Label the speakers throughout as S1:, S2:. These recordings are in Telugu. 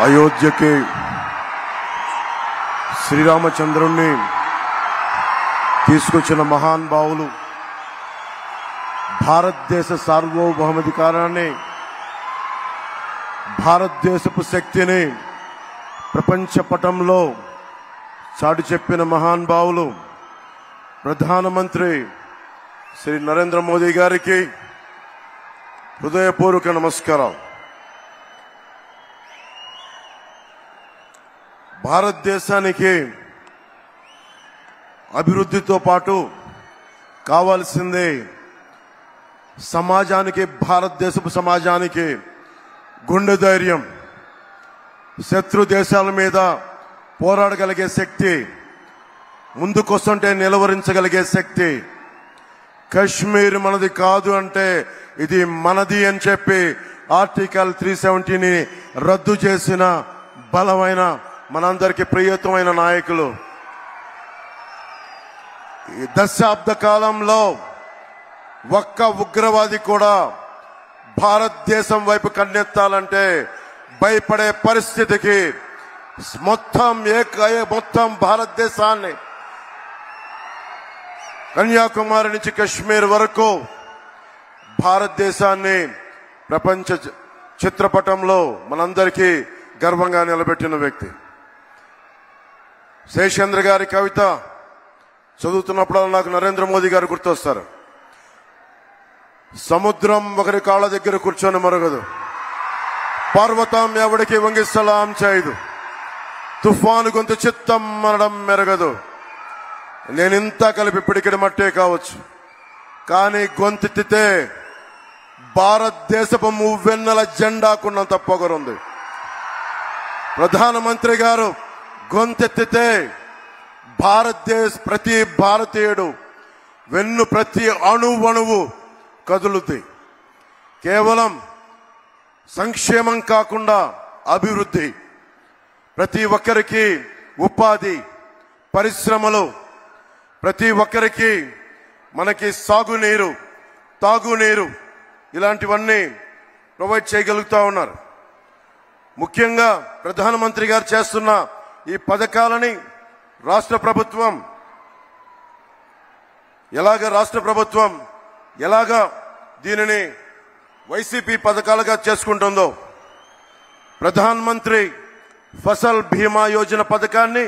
S1: అయోధ్యకి శ్రీరామచంద్రుణ్ణి తీసుకొచ్చిన మహానుభావులు, భారతదేశ సార్వభౌమాధికారాన్ని, భారతదేశపు శక్తిని ప్రపంచ పటంలో చాటి చెప్పిన మహానుభావులు ప్రధానమంత్రి శ్రీ నరేంద్ర మోదీ గారికి హృదయపూర్వక నమస్కారం. భారతదేశానికి అభివృద్ధితో పాటు కావాల్సింది సమాజానికి, భారతదేశపు సమాజానికి గుండె ధైర్యం, శత్రు దేశాల మీద పోరాడగలిగే శక్తి, ముందుకొస్తుంటే నిలవరించగలిగే శక్తి. కశ్మీర్ మనది కాదు అంటే ఇది మనది అని చెప్పి ఆర్టికల్ 370ని రద్దు చేసిన బలమైన, మనందరికీ ప్రియతమైన నాయకులు. ఈ దశాబ్ద కాలంలో ఒక్క ఉగ్రవాది కూడా భారతదేశం వైపు కన్నెత్తాలంటే భయపడే పరిస్థితికి మొత్తం భారతదేశాన్ని, కన్యాకుమారి నుంచి కశ్మీర్ వరకు భారతదేశాన్ని ప్రపంచ చిత్రపటంలో మనందరికీ గర్వంగా నిలబెట్టిన వ్యక్తి. శేషేంద్ర గారి కవిత చదువుతున్నప్పుడు నాకు నరేంద్ర మోదీ గారు గుర్తొస్తారు. సముద్రం ఒకరి కాళ్ళ దగ్గర కూర్చొని మరగదు, పర్వతం ఎవడికి వంగి సలాం చేయదు, తుఫాను గొంతు చిత్తం మనడం మెరగదు. నేనింత కలిపి పిడికిడి మట్టే కావచ్చు, కానీ గొంతెత్తితే భారతదేశపు మువ్వెన్నెల జెండాకున్నంత పొగరుంది. ప్రధానమంత్రి గారు గొంతెత్తితే ప్రతి భారతీయుడు ప్రతి అణువణువు కదులుద్ది. కేవలం సంక్షేమం కాకుండా అభివృద్ధి, ప్రతి ఒక్కరికి ఉపాధి, పరిశ్రమలు, ప్రతి ఒక్కరికి మనకి సాగునీరు, తాగునీరు, ఇలాంటివన్నీ ప్రొవైడ్ చేయగలుగుతా ఉన్నారు. ముఖ్యంగా ప్రధానమంత్రి గారు చేస్తున్న ఈ పథకాలని రాష్ట్ర ప్రభుత్వం ఎలాగా దీనిని వైసీపీ పథకాలుగా చేసుకుంటుందో, ప్రధానమంత్రి ఫసల్ బీమా యోజన పథకాన్ని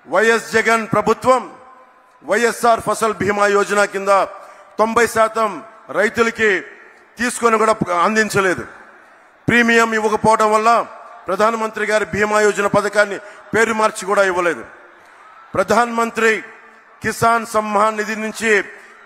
S1: వైఎస్ జగన్ ప్రభుత్వం వైఎస్ఆర్ ఫసల్ బీమా యోజన కింద 90% రైతులకి తీసుకొని కూడా అందించలేదు. ప్రీమియం ఇవ్వకపోవడం వల్ల ప్రధానమంత్రి గారి బీమా యోజన పథకాన్ని పేరు మార్చి కూడా ఇవ్వలేదు. ప్రధానమంత్రి కిసాన్ సమ్మాన్ నిధి నుంచి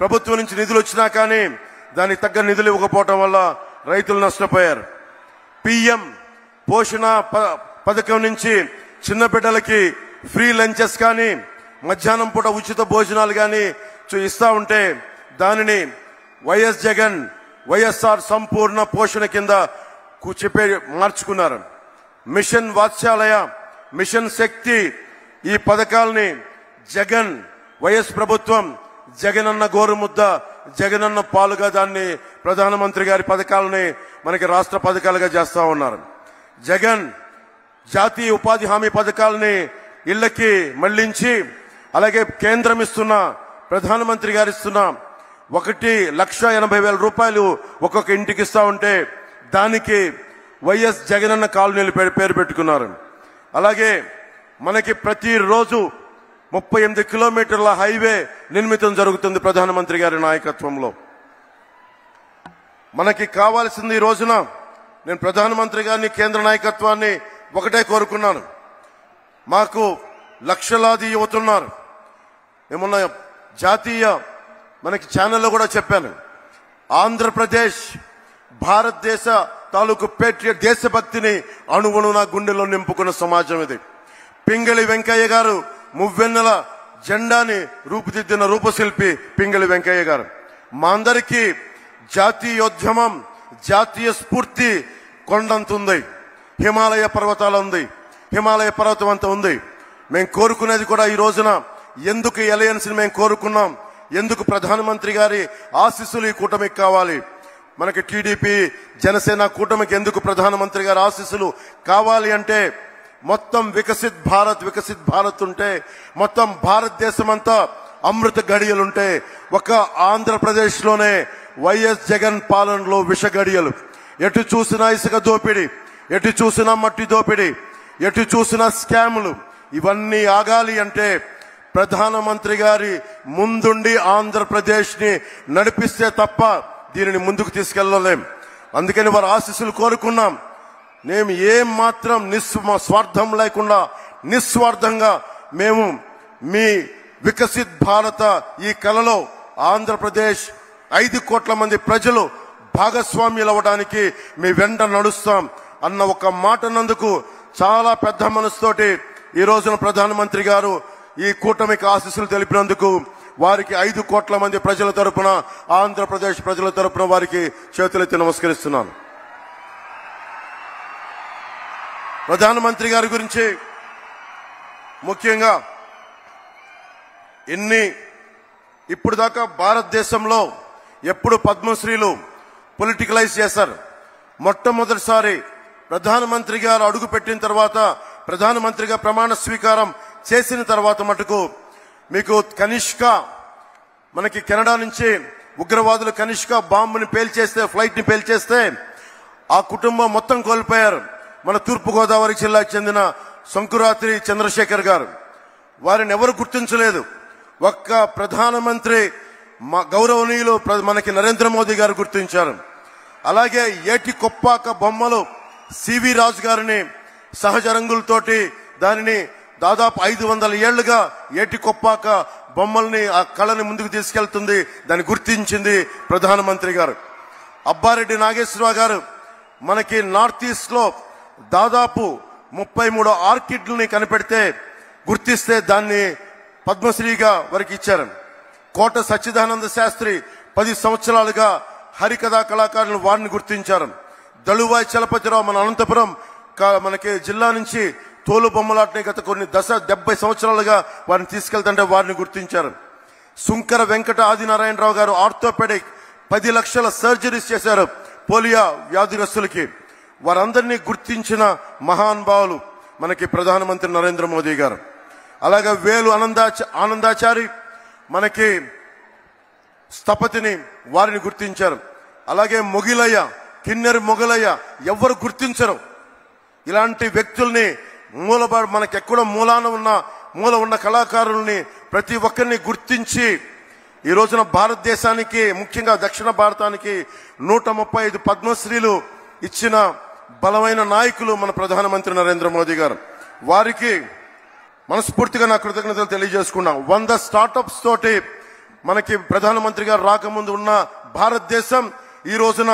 S1: ప్రభుత్వం నుంచి నిధులు వచ్చినా కానీ దానికి తగ్గ నిధులు ఇవ్వకపోవడం వల్ల రైతులు నష్టపోయారు. పిఎం పోషణ పథకం నుంచి చిన్న బిడ్డలకి ఫ్రీ లంచెస్ కానీ, మధ్యాహ్నం పూట ఉచిత భోజనాలు కానీ ఇస్తా ఉంటే దానిని వైఎస్ జగన్ వైఎస్ఆర్ సంపూర్ణ పోషణ కింద మార్చుకున్నారు. మిషన్ వాత్సల్య, మిషన్ శక్తి, ఈ పథకాలని జగన్ వైఎస్ ప్రభుత్వం జగనన్న గోరుముద్ద, జగనన్న పాలుగా దాన్ని ప్రధానమంత్రి గారి పథకాలని మనకి రాష్ట్ర పథకాలుగా చేస్తా ఉన్నారు. జగన్ జాతీయ ఉపాధి హామీ పథకాలని ఇళ్లకి మళ్లించి, అలాగే కేంద్రం ఇస్తున్న, ప్రధానమంత్రి గారు ఇస్తున్న 1,80,000 రూపాయలు ఒక్కొక్క ఇంటికి ఇస్తా ఉంటే దానికి వైఎస్ జగనన్న కాలనీలు పేరు పెట్టుకున్నారు. అలాగే మనకి ప్రతిరోజు 38 కిలోమీటర్ల హైవే నిర్మితం జరుగుతుంది ప్రధానమంత్రి గారి నాయకత్వంలో. మనకి కావాల్సింది ఈ రోజున, నేను ప్రధానమంత్రి గారిని, కేంద్ర నాయకత్వాన్ని ఒకటే కోరుకున్నాను. మాకు లక్షలాది యువతున్నారు. ఏమన్నా జాతీయ మనకి ఛానల్లో కూడా చెప్పాను, ఆంధ్రప్రదేశ్ భారతదేశ తాలూకు పేట్రియట్, దేశభక్తిని అణువణున గుండెలో నింపుకున్న సమాజం ఇది. పింగళి వెంకయ్య గారు మువ్వెన్నెల జెండాని రూపుదిద్దిన రూపశిల్పి పింగళి వెంకయ్య గారు. మా అందరికీ జాతీయోద్యమం, జాతీయ స్ఫూర్తి కొండంత ఉంది, హిమాలయ పర్వతాలు ఉంది, హిమాలయ పర్వతం అంతా ఉంది. మేము కోరుకునేది కూడా ఈ రోజున ఎందుకు అలయన్స్ మేము కోరుకున్నాం, ఎందుకు ప్రధానమంత్రి గారి ఆశీస్సులు ఈ కూటమికి కావాలి. మనకి టీడీపీ జనసేన కూటమికి ఎందుకు ప్రధానమంత్రి గారి ఆశీస్సులు కావాలి అంటే మొత్తం వికసిత్ భారత్ ఉంటే, మొత్తం భారతదేశం అంతా అమృత గడియలుంటే, ఒక ఆంధ్రప్రదేశ్లోనే వైఎస్ జగన్ పాలనలో విష గడియలు. ఎటు చూసినా ఇసుక దోపిడీ, ఎటు చూసినా మట్టి దోపిడీ, ఎటు చూసినా స్కాములు. ఇవన్నీ ఆగాలి అంటే ప్రధానమంత్రి గారి ముందుండి ఆంధ్రప్రదేశ్ ని నడిపిస్తే తప్ప దీనిని ముందుకు తీసుకెళ్లలేం. అందుకని వారి ఆశీస్సులు కోరుకున్నాం. మేము ఏం మాత్రం స్వార్థం లేకుండా నిస్వార్థంగా మేము మీ వికసిత్ భారత ఈ కలలో ఆంధ్రప్రదేశ్ 5 కోట్ల మంది ప్రజలు భాగస్వామ్యులు అవ్వడానికి మీ వెంట నడుస్తాం అన్న ఒక మాట నందుకు చాలా పెద్ద మనసుతోటి ఈ రోజున ప్రధానమంత్రి గారు ఈ కూటమికి ఆశీస్సులు తెలిపినందుకు వారికి 5 కోట్ల మంది ప్రజల తరపున, ఆంధ్రప్రదేశ్ ప్రజల తరపున వారికి చేతులెత్తి నమస్కరిస్తున్నాను. ప్రధానమంత్రి గారి గురించి ముఖ్యంగా ఇప్పుడు దాకా భారతదేశంలో ఎప్పుడు పద్మశ్రీలు పొలిటికలైజ్ చేశారు. మొట్టమొదటిసారి ప్రధానమంత్రి గారు అడుగు పెట్టిన తర్వాత, ప్రధానమంత్రిగా ప్రమాణ స్వీకారం చేసిన తర్వాత మటుకు మీకు కనిష్క, మనకి కెనడా నుంచి ఉగ్రవాదులు కనిష్క బాంబుని పేల్చేస్తే, ఫ్లైట్ ని పేల్చేస్తే ఆ కుటుంబం మొత్తం కోల్పోయారు. మన తూర్పుగోదావరి జిల్లాకు చెందిన శంకురాత్రి చంద్రశేఖర్ గారు, వారిని ఎవరు గుర్తించలేదు. ఒక్క ప్రధానమంత్రి గౌరవనీయులు మనకి నరేంద్ర మోదీ గారు గుర్తించారు. అలాగే ఏటి కొప్పాక బొమ్మలు సివి రాజు గారిని సహజ రంగులతోటి దానిని దాదాపు 500 ఏళ్లుగా ఏటి కొప్పాక బొమ్మల్ని, ఆ కళని ముందుకు తీసుకెళ్తుంది, దాన్ని గుర్తించింది ప్రధానమంత్రి గారు. అబ్బారెడ్డి నాగేశ్వరరావు గారు మనకి నార్త్ ఈస్ట్ లో దాదాపు 33 ఆర్కిడ్లని కనిపెడితే, గుర్తిస్తే దాన్ని పద్మశ్రీగా వారికి ఇచ్చారు. కోట సచ్చిదానంద శాస్త్రి 10 సంవత్సరాలుగా హరికథా కళాకారులు వారిని గుర్తించారు. దళువాయి చలపతిరావు మన అనంతపురం మనకి జిల్లా నుంచి తోలు బొమ్మలాటని గత కొన్ని 70 సంవత్సరాలుగా వారిని తీసుకెళ్తుంటే వారిని గుర్తించారు. సుంకర వెంకట ఆదినారాయణరావు గారు ఆర్థోపెడిక్ 10 లక్షల సర్జరీస్ చేశారు పోలియో వ్యాధిగ్రస్తులకి. వారందరినీ గుర్తించిన మహానుభావులు మనకి ప్రధానమంత్రి నరేంద్ర మోదీ గారు. అలాగే వేలు ఆనందాచారి మనకి స్థపతిని, వారిని గుర్తించారు. అలాగే మొగిలయ్య, కిన్నెర మొగలయ్య, ఎవరు గుర్తించరు. ఇలాంటి వ్యక్తుల్ని మనకెక్కడ మూల ఉన్న కళాకారుల్ని ప్రతి ఒక్కరిని గుర్తించి ఈ రోజున భారతదేశానికి, ముఖ్యంగా దక్షిణ భారతానికి 135 పద్మశ్రీలు ఇచ్చిన బలమైన నాయకులు మన ప్రధానమంత్రి నరేంద్ర మోదీ గారు. వారికి మనస్ఫూర్తిగా నా కృతజ్ఞతలు తెలియజేసుకున్నాం. 100 స్టార్టప్స్ తోటి మనకి ప్రధానమంత్రి గారు రాకముందు ఉన్న భారతదేశం ఈ రోజున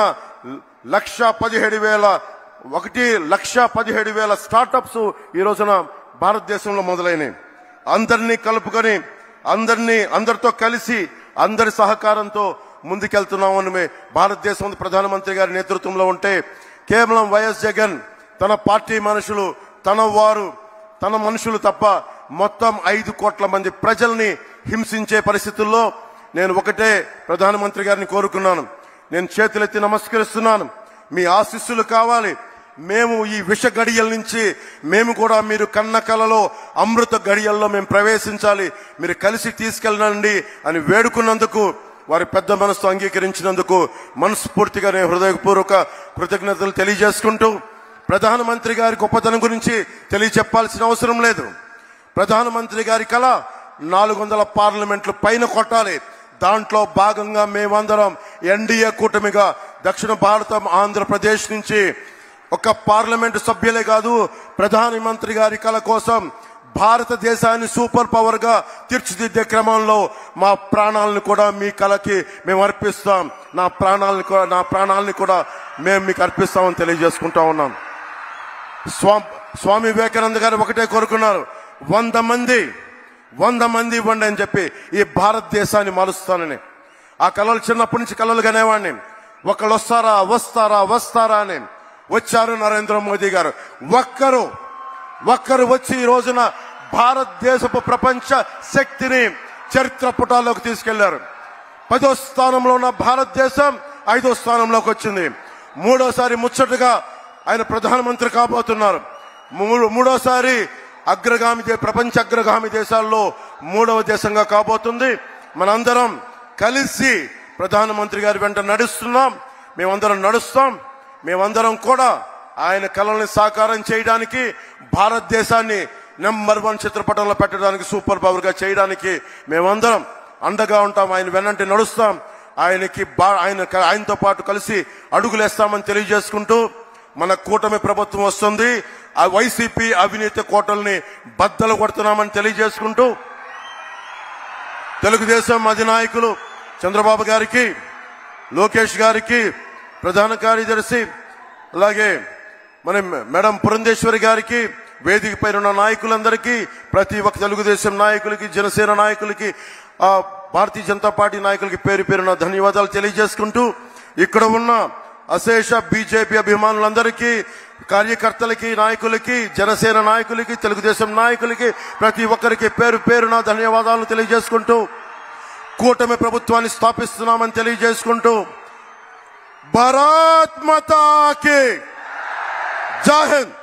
S1: 1,17,000 స్టార్టప్స్ ఈ రోజున భారతదేశంలో మొదలైనవి. అందరినీ కలుపుకొని, అందరితో కలిసి, అందరి సహకారంతో ముందుకెళ్తున్నామని భారతదేశం ప్రధానమంత్రి గారి నేతృత్వంలో ఉంటే, కేవలం వైఎస్ జగన్ తన పార్టీ మనుషులు, తన మనుషులు తప్ప మొత్తం 5 కోట్ల మంది ప్రజల్ని హింసించే పరిస్థితుల్లో నేను ఒకటే ప్రధానమంత్రి గారిని కోరుకున్నాను. నేను చేతులెత్తి నమస్కరిస్తున్నాను. మీ ఆశీస్సులు కావాలి. మేము ఈ విష గడియల నుంచి మేము కూడా మీరు కన్న కలలో అమృత గడియల్లో మేము ప్రవేశించాలి, మీరు కలిసి తీసుకెళ్ళండి అని వేడుకున్నందుకు, వారి పెద్ద మనసు అంగీకరించినందుకు మనస్ఫూర్తిగా నేను హృదయపూర్వక కృతజ్ఞతలు తెలియజేసుకుంటూ, ప్రధానమంత్రి గారి గొప్పతనం గురించి తెలియచెప్పాల్సిన అవసరం లేదు. ప్రధానమంత్రి గారి కళ 400 పార్లమెంట్లు పైన కొట్టాలి. దాంట్లో భాగంగా మేమందరం ఎన్డీఏ కూటమిగా దక్షిణ భారతం ఆంధ్రప్రదేశ్ నుంచి ఒక పార్లమెంటు సభ్యులే కాదు, ప్రధానమంత్రి గారి కళ కోసం భారతదేశాన్ని సూపర్ పవర్ గా తీర్చిదిద్దే క్రమంలో మా ప్రాణాలను కూడా మీ కళకి మేము అర్పిస్తాం. నా ప్రాణాలని కూడా మేము మీకు అర్పిస్తామని తెలియజేసుకుంటా ఉన్నాం. స్వామి వివేకానంద గారు ఒకటే కోరుకున్నారు, 100 మంది ఇవ్వండి అని చెప్పి ఈ భారతదేశాన్ని మారుస్తానని. ఆ కళలు చిన్నప్పటి నుంచి కళలు కనేవాడిని. ఒకళ్ళు వస్తారా అని. వచ్చారు నరేంద్ర మోదీ గారు. ఒక్కరు వచ్చి ఈ రోజున భారతదేశపు ప్రపంచ శక్తిని చరిత్ర పుటాల్లోకి తీసుకెళ్లారు. 10వ స్థానంలో ఉన్న భారతదేశం 5వ స్థానంలోకి వచ్చింది. మూడోసారి ముచ్చటగా ఆయన ప్రధానమంత్రి కాబోతున్నారు. మూడోసారి ప్రపంచ అగ్రగామి దేశాల్లో 3వ దేశంగా కాబోతుంది. మనందరం కలిసి ప్రధానమంత్రి గారి వెంట నడుస్తున్నాం. మేమందరం నడుస్తాం. మేమందరం కూడా ఆయన కలల్ని సాకారం చేయడానికి, భారతదేశాన్ని నెంబర్ 1 చిత్రపటంలో పెట్టడానికి, సూపర్ పవర్ గా చేయడానికి మేమందరం అండగా ఉంటాం. ఆయన వెన్నంటి నడుస్తాం. ఆయనతో పాటు కలిసి అడుగులేస్తామని తెలియజేసుకుంటూ, మన కూటమి ప్రభుత్వం వస్తుంది. ఆ వైసీపీ అవినీతి కోటల్ని బద్దలు కొడుతున్నామని తెలియజేసుకుంటూ, తెలుగుదేశం అధినాయకులు చంద్రబాబు గారికి, లోకేష్ గారికి, ప్రధాన కార్యదర్శి, అలాగే మన మేడం పురంధేశ్వరి గారికి, వేదిక పైన ఉన్న నాయకులందరికీ, ప్రతి ఒక్క తెలుగుదేశం నాయకులకి, జనసేన నాయకులకి, భారతీయ జనతా పార్టీ నాయకులకి పేరు పేరున ధన్యవాదాలు తెలియజేసుకుంటూ, ఇక్కడ ఉన్న అశేష బీజేపీ అభిమానులందరికీ, కార్యకర్తలకి, నాయకులకి, జనసేన నాయకులకి, తెలుగుదేశం నాయకులకి, ప్రతి ఒక్కరికి పేరు పేరున ధన్యవాదాలు తెలియజేసుకుంటూ, కూటమి ప్రభుత్వాన్ని స్థాపిస్తున్నామని తెలియజేసుకుంటూ, భారత్ మాతా కీ జై హింద్.